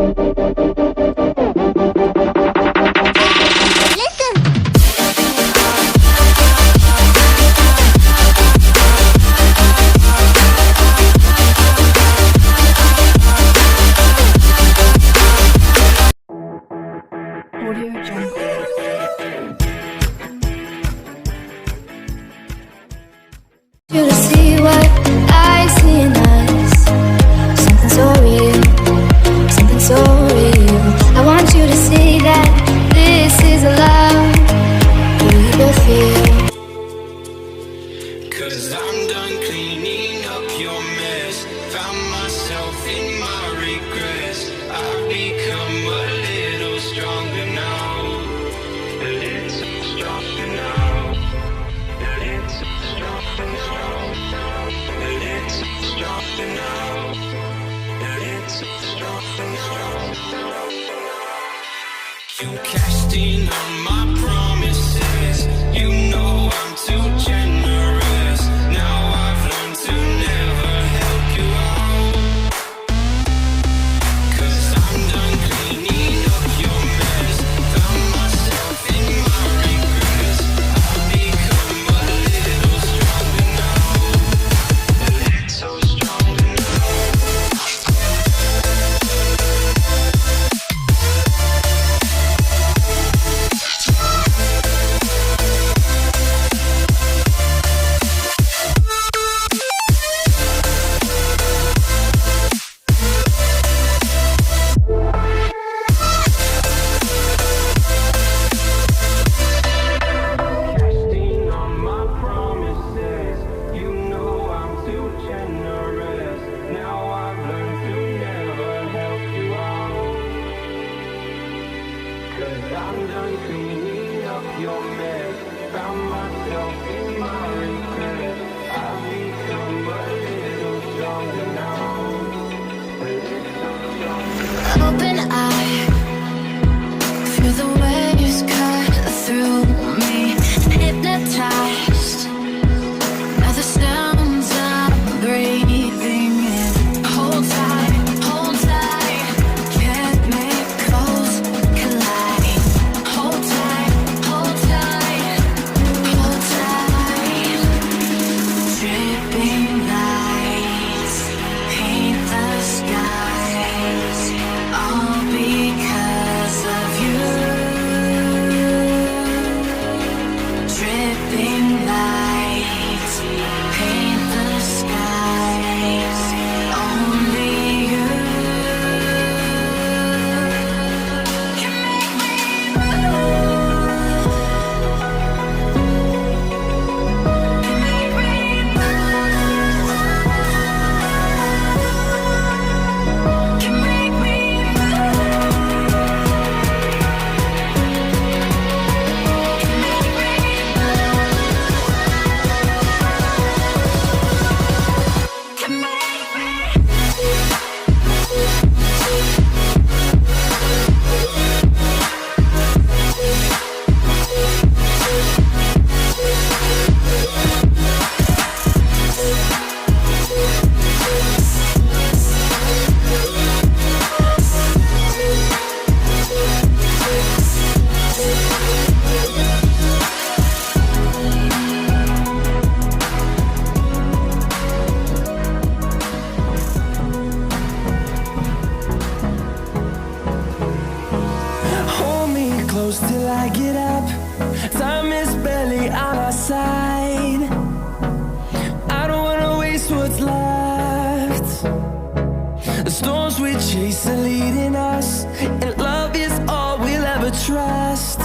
You to see what I see in us. Something so real, something so real. I want you to see that this is a love we both feel. 'Cause I'm done cleaning up your mess. Found myself in my regrets. I've become a little stronger now. A little stronger now. A little stronger now. A little stronger now. A little stronger now. You cashed in on my promises. You know I'm too generous. Now I've learned to never help you out. 'Cause I'm done cleaning up your mess. Found myself in my regrets. I've become a little stronger now. A little stronger now. Casting on my promises. You know I'm too generous. Now I've learned to never help you out. 'Cause I'm done cleaning up your mess. Found myself in my regret. I've become a little stronger now. A little stronger now. Open eye, feel the waves cut through me. Hypnotized by the sounds I'm breathing in. Hold tight, chemicals collide. Hold tight, hold tight, hold tight. Dripping lights paint the skies, all because of you. Dripping lights paint the skies, only you can make me move. Can make me move. Can make me Hold me close till I get up. Time is barely on our side. I don't wanna waste what's left. The storms we chase are leading us, and love is all we'll ever trust.